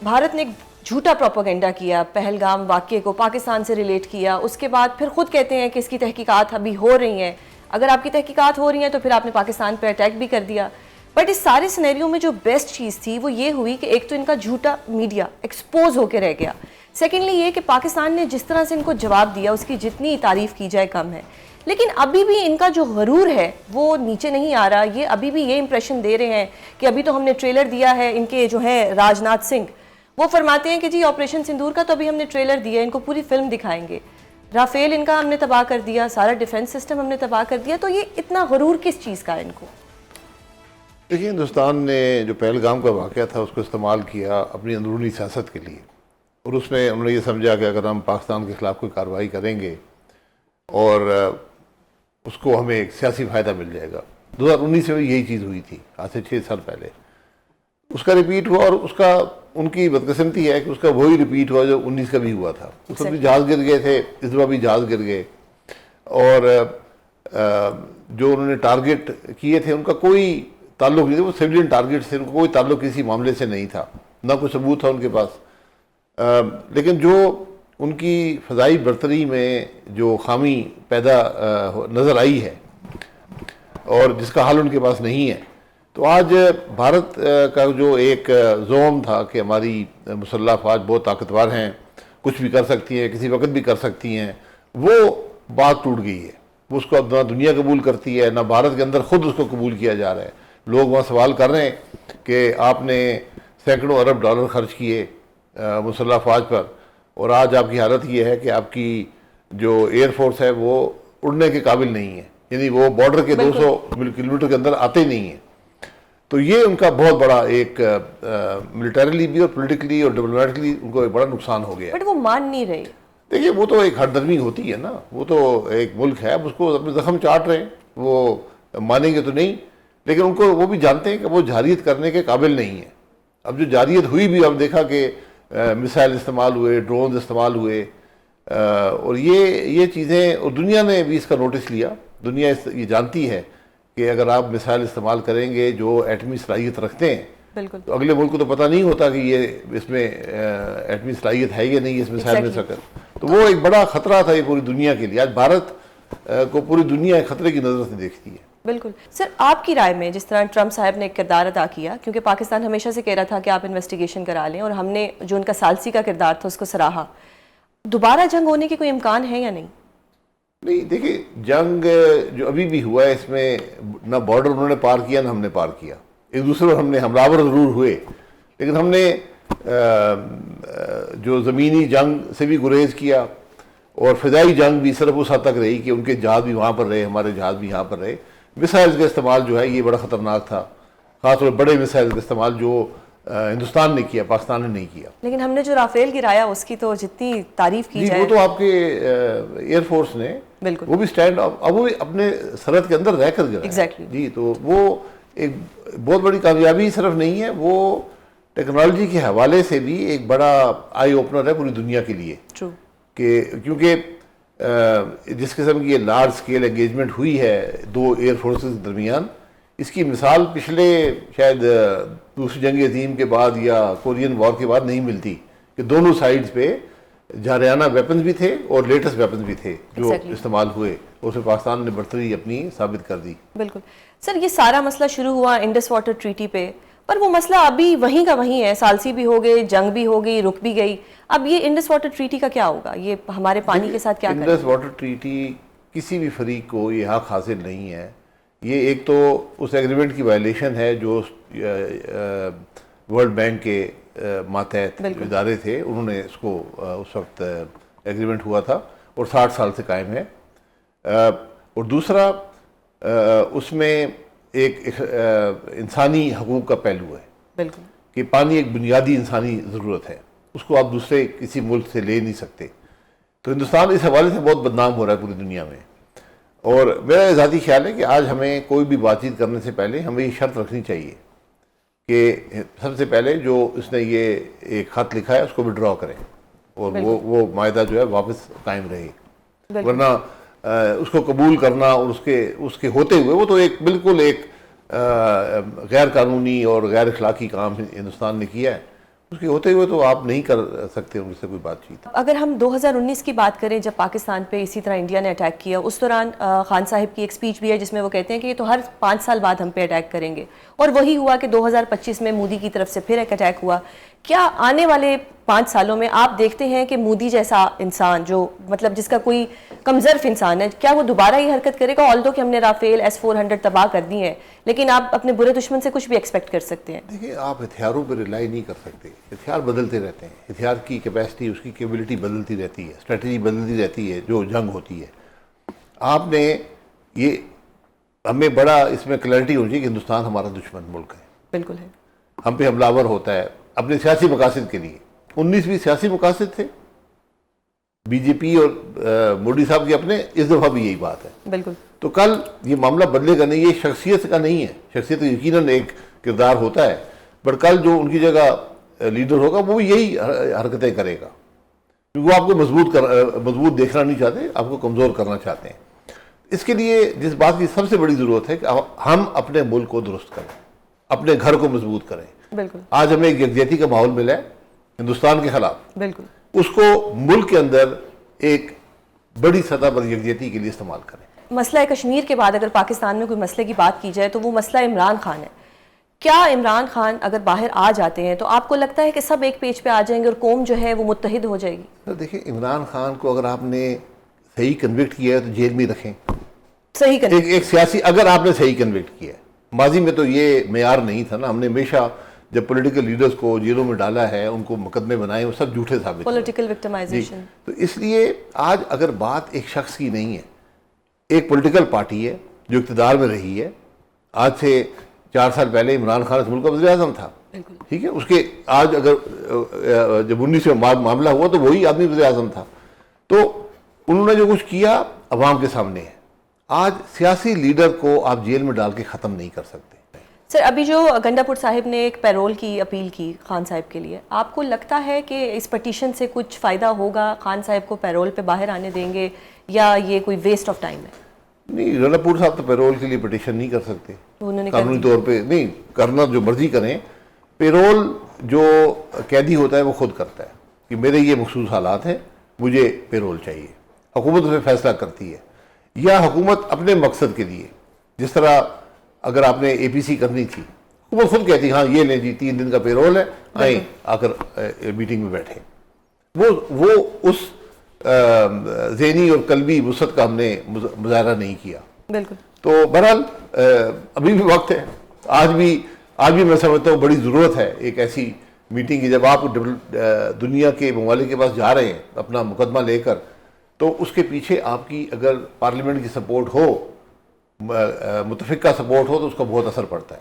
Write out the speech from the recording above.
بھارت نے ایک جھوٹا پروپیگنڈا کیا، پہلگام واقعے کو پاکستان سے ریلیٹ کیا، اس کے بعد پھر خود کہتے ہیں کہ اس کی تحقیقات ابھی ہو رہی ہیں. اگر آپ کی تحقیقات ہو رہی ہیں تو پھر آپ نے پاکستان پہ اٹیک بھی کر دیا. بٹ اس سارے سینیریو میں جو بیسٹ چیز تھی وہ یہ ہوئی کہ ایک تو ان کا جھوٹا میڈیا ایکسپوز ہو کے رہ گیا. سیکنڈلی یہ کہ پاکستان نے جس طرح سے ان کو جواب دیا اس کی جتنی تعریف کی جائے کم ہے. لیکن ابھی بھی ان کا جو غرور ہے وہ نیچے نہیں آ رہا. یہ ابھی بھی یہ امپریشن دے رہے ہیں کہ ابھی تو ہم نے ٹریلر دیا ہے. ان کے جو ہیں راجناتھ سنگھ وہ فرماتے ہیں کہ جی آپریشن سندور کا تو ابھی ہم نے ٹریلر دیا ہے، ان کو پوری فلم دکھائیں گے. رافیل ان کا ہم نے تباہ کر دیا، سارا ڈیفنس سسٹم ہم نے تباہ کر دیا. تو یہ اتنا غرور کس چیز کا ہے ان کو؟ دیکھیں، ہندوستان نے جو پہلگام کا واقعہ تھا اس کو استعمال کیا اپنی اندرونی سیاست کے لیے، اور اس میں انہوں نے یہ سمجھا کہ اگر ہم پاکستان کے خلاف کوئی کارروائی کریں گے اور اس کو ہمیں ایک سیاسی فائدہ مل جائے گا. 2019 میں بھی یہی چیز ہوئی تھی، آج سے 6 سال پہلے. اس کا ریپیٹ ہوا، اور اس کا ان کی بدقسمتی ہے کہ اس کا وہی ریپیٹ ہوا جو 19 کا بھی ہوا تھا. اس وقت بھی جہاز گر گئے تھے، اس دفعہ بھی جہاز گر گئے، اور جو انہوں نے ٹارگٹ کیے تھے ان کا کوئی تعلق نہیں تھا. وہ سویلین ٹارگٹ تھے، ان کو کوئی تعلق کسی معاملے سے نہیں تھا، نہ کوئی ثبوت تھا ان کے پاس. لیکن جو ان کی فضائی برتری میں جو خامی پیدا نظر آئی ہے اور جس کا حل ان کے پاس نہیں ہے، تو آج بھارت کا جو ایک زوم تھا کہ ہماری مسلح افواج بہت طاقتور ہیں، کچھ بھی کر سکتی ہیں، کسی وقت بھی کر سکتی ہیں، وہ بات ٹوٹ گئی ہے. وہ اس کو اب نہ دنیا قبول کرتی ہے، نہ بھارت کے اندر خود اس کو قبول کیا جا رہا ہے. لوگ وہاں سوال کر رہے ہیں کہ آپ نے سینکڑوں ارب ڈالر خرچ کیے مسلح افواج پر، اور آج آپ کی حالت یہ ہے کہ آپ کی جو ایئر فورس ہے وہ اڑنے کے قابل نہیں ہے، یعنی وہ بارڈر کے 200 کلومیٹر کے اندر آتے نہیں ہیں. تو یہ ان کا بہت بڑا ایک ملٹریلی بھی اور پولیٹیکلی اور ڈپلومیٹکلی ان کو ایک بڑا نقصان ہو گیا. بٹ وہ مان نہیں رہے. دیکھیے، وہ تو ایک ہردرمی ہوتی ہے نا، وہ تو ایک ملک ہے، اب اس کو اپنے زخم چاٹ رہے ہیں، وہ مانیں گے تو نہیں. لیکن ان کو وہ بھی جانتے ہیں کہ وہ جارحیت کرنے کے قابل نہیں ہیں. اب جو جارحیت ہوئی بھی، ہم دیکھا کہ میسائل استعمال ہوئے، ڈرونز استعمال ہوئے، اور یہ چیزیں، اور دنیا نے بھی اس کا نوٹس لیا. دنیا یہ جانتی ہے کہ اگر آپ میسائل استعمال کریں گے جو ایٹمی صلاحیت رکھتے ہیں، بالکل، تو اگلے ملک کو تو پتہ نہیں ہوتا کہ یہ اس میں ایٹمی صلاحیت ہے یا نہیں اس میسائل میں سکر. تو وہ ایک بڑا خطرہ تھا یہ پوری دنیا کے لیے. آج بھارت کو پوری دنیا ایک خطرے کی نظر سے دیکھتی ہے. بالکل. سر، آپ کی رائے میں جس طرح ٹرمپ صاحب نے ایک کردار ادا کیا، کیونکہ پاکستان ہمیشہ سے کہہ رہا تھا کہ آپ انویسٹیگیشن کرا لیں، اور ہم نے جو ان کا ثالثی کا کردار تھا اس کو سراہا، دوبارہ جنگ ہونے کی کوئی امکان ہے یا نہیں؟ نہیں، دیکھیں، جنگ جو ابھی بھی ہوا ہے اس میں نہ بارڈر انہوں نے پار کیا نہ ہم نے پار کیا. ایک دوسرے پر ہم نے حملہ ضرور ہوئے، لیکن ہم نے جو زمینی جنگ سے بھی گریز کیا، اور فضائی جنگ بھی صرف اس حد تک رہی کہ ان کے جہاز بھی وہاں پر رہے، ہمارے جہاز بھی یہاں پر رہے. میسائل کا استعمال جو ہے یہ بڑا خطرناک تھا، خاص طور پر بڑے میسائل کا استعمال جو ہندوستان نے کیا، پاکستان نے نہیں کیا. لیکن ہم نے جو رافیل گرایا اس کی تو جتنی تعریف کی جائے، وہ تو آپ کے ایئر فورس نے، بالکل، وہ بھی اسٹینڈ اب وہ بھی اپنے سرحد کے اندر رہ کر گرایا. ایگزیکٹلی. جی، تو وہ ایک بہت بڑی کامیابی صرف نہیں ہے، وہ ٹیکنالوجی کے حوالے سے بھی ایک بڑا آئی اوپنر ہے پوری دنیا کے لیے. ٹرو. کہ کیونکہ جس قسم کی یہ لارج سکیل انگیجمنٹ ہوئی ہے دو ایئر فورسز کے درمیان، اس کی مثال پچھلے شاید دوسری جنگ عظیم کے بعد یا کورین وار کے بعد نہیں ملتی، کہ دونوں سائیڈز پہ جارحانہ ویپنز بھی تھے اور لیٹسٹ ویپنز بھی تھے جو استعمال ہوئے، اور اس میں پاکستان نے برتری اپنی ثابت کر دی. بالکل. سر، یہ سارا مسئلہ شروع ہوا انڈس واٹر ٹریٹی پہ، پر وہ مسئلہ ابھی وہیں کا وہیں ہے. ثالثی بھی ہو گئے، جنگ بھی ہو گئی، رک بھی گئی. اب یہ انڈس واٹر ٹریٹی کا کیا ہوگا؟ یہ ہمارے پانی کے ساتھ کیا کرے گا؟ انڈس واٹر ٹریٹی کسی بھی فریق کو یہ حق حاصل نہیں ہے. یہ ایک تو اس ایگریمنٹ کی وائلیشن ہے جو ورلڈ بینک کے ماتحت ادارے تھے، انہوں نے اس کو اس وقت ایگریمنٹ ہوا تھا اور 60 سال سے قائم ہے. اور دوسرا اس میں ایک انسانی حقوق کا پہلو ہے. بالکل. کہ پانی ایک بنیادی انسانی ضرورت ہے، اس کو آپ دوسرے کسی ملک سے لے نہیں سکتے. تو ہندوستان اس حوالے سے بہت بدنام ہو رہا ہے پوری دنیا میں. اور میرا ذاتی خیال ہے کہ آج ہمیں کوئی بھی بات چیت کرنے سے پہلے ہمیں یہ شرط رکھنی چاہیے کہ سب سے پہلے جو اس نے یہ ایک خط لکھا ہے اس کو وڈرا کریں، اور وہ معاہدہ جو ہے واپس قائم رہے. ورنہ اس کو قبول کرنا اور اس کے ہوتے ہوئے وہ تو ایک بالکل ایک غیر قانونی اور غیر اخلاقی کام ہندوستان نے کیا ہے. اس کے ہوتے ہوئے تو آپ نہیں کر سکتے ان سے کوئی بات چیت. اگر ہم 2019 کی بات کریں جب پاکستان پہ اسی طرح انڈیا نے اٹیک کیا، اس دوران خان صاحب کی ایک سپیچ بھی ہے جس میں وہ کہتے ہیں کہ یہ تو ہر 5 سال بعد ہم پہ اٹیک کریں گے، اور وہی ہوا کہ 2025 میں مودی کی طرف سے پھر ایک اٹیک ہوا. کیا آنے والے 5 سالوں میں آپ دیکھتے ہیں کہ مودی جیسا انسان جو مطلب جس کا کوئی کمزرف انسان ہے، کیا وہ دوبارہ یہ حرکت کرے گا؟ آلدو کہ ہم نے رافیل S-400 تباہ کر دی ہیں، لیکن آپ اپنے برے دشمن سے کچھ بھی ایکسپیکٹ کر سکتے ہیں. دیکھیں آپ ہتھیاروں پہ ریلائی نہیں کر سکتے، ہتھیار بدلتے رہتے ہیں، ہتھیار کی کیپیسٹی، اس کی کیپیبلٹی بدلتی رہتی ہے، اسٹریٹجی بدلتی رہتی ہے جو جنگ ہوتی ہے. آپ نے یہ ہمیں بڑا اس میں کلیئرٹی ہونی چاہیے کہ ہندوستان ہمارا دشمن ملک ہے، بالکل ہے، ہم پہ حملہ آور ہوتا ہے اپنے سیاسی مقاصد کے لیے. 19 بھی سیاسی مقاصد تھے بی جے پی اور مودی صاحب کے اپنے، اس دفعہ بھی یہی بات ہے. بالکل. تو کل یہ معاملہ بدلے گا نہیں، یہ شخصیت کا نہیں ہے، شخصیت یقیناً ایک کردار ہوتا ہے، پر کل جو ان کی جگہ لیڈر ہوگا وہ یہی حرکتیں کرے گا، کیونکہ وہ آپ کو مضبوط دیکھنا نہیں چاہتے، آپ کو کمزور کرنا چاہتے ہیں. اس کے لیے جس بات کی سب سے بڑی ضرورت ہے کہ ہم اپنے ملک کو درست کریں، اپنے گھر کو مضبوط کریں. بالکل. آج ہمیں ایک یکجہتی کا ماحول ملا ہے ہندوستان کے خلاف، بالکل. اس کو ملک کے اندر ایک بڑی سطح پر یکجہتی کے لیے استعمال کریں. مسئلہ کشمیر کے بعد اگر پاکستان میں کوئی مسئلے کی بات کی جائے تو وہ مسئلہ عمران خان ہے. کیا عمران خان اگر باہر آ جاتے ہیں تو آپ کو لگتا ہے کہ سب ایک پیج پہ آ جائیں گے اور قوم جو ہے وہ متحد ہو جائے گی؟ دیکھیں عمران خان کو اگر آپ نے صحیح کنوکٹ کیا ہے تو جیل میں رکھیں. صحیح کریں. ایک سیاسی اگر آپ نے صحیح کنوکٹ کیا ہے، ماضی میں تو یہ معیار نہیں تھا نا، ہم نے ہمیشہ جب پولیٹیکل لیڈرز کو جیلوں میں ڈالا ہے، ان کو مقدمے بنائے، وہ سب جھوٹے ثابت ہوئے. Political victimization. تو اس لیے آج اگر بات ایک شخص کی نہیں ہے، ایک پولیٹیکل پارٹی ہے جو اقتدار میں رہی ہے. آج سے 4 سال پہلے عمران خان اس ملک کا وزیر اعظم تھا، ٹھیک ہے، اس کے آج اگر جب 19 میں معاملہ ہوا تو وہی آدمی وزیر اعظم تھا. تو انہوں نے جو کچھ کیا عوام کے سامنے ہے. آج سیاسی لیڈر کو آپ جیل میں ڈال کے ختم نہیں کر سکتے. سر ابھی جو گنڈا پور صاحب نے ایک پیرول کی اپیل کی خان صاحب کے لیے، آپ کو لگتا ہے کہ اس پٹیشن سے کچھ فائدہ ہوگا؟ خان صاحب کو پیرول پہ باہر آنے دیں گے یا یہ کوئی ویسٹ آف ٹائم ہے؟ نہیں، گنڈا پور صاحب تو پیرول کے لیے پٹیشن نہیں کر سکتے، قانونی طور پہ نہیں کرنا، جو مرضی کریں. پیرول جو قیدی ہوتا ہے وہ خود کرتا ہے کہ میرے یہ مخصوص حالات ہیں، مجھے پیرول چاہیے. حکومت اس پہ فیصلہ کرتی ہے، یا حکومت اپنے مقصد کے لیے، جس طرح اگر آپ نے APC کرنی تھی، وہ خود کہتی ہاں یہ لیں جی 3 دن کا پیرول ہے، آئیں آ کر میٹنگ میں بیٹھیں. وہ اس ذہنی اور قلبی وسعت کا ہم نے مظاہرہ نہیں کیا. بالکل. تو بہرحال ابھی بھی وقت ہے. آج بھی میں سمجھتا ہوں بڑی ضرورت ہے ایک ایسی میٹنگ کی، جب آپ دنیا کے ممالک کے پاس جا رہے ہیں اپنا مقدمہ لے کر، تو اس کے پیچھے آپ کی اگر پارلیمنٹ کی سپورٹ ہو، متفقہ سپورٹ ہو، تو اس کا بہت اثر پڑتا ہے.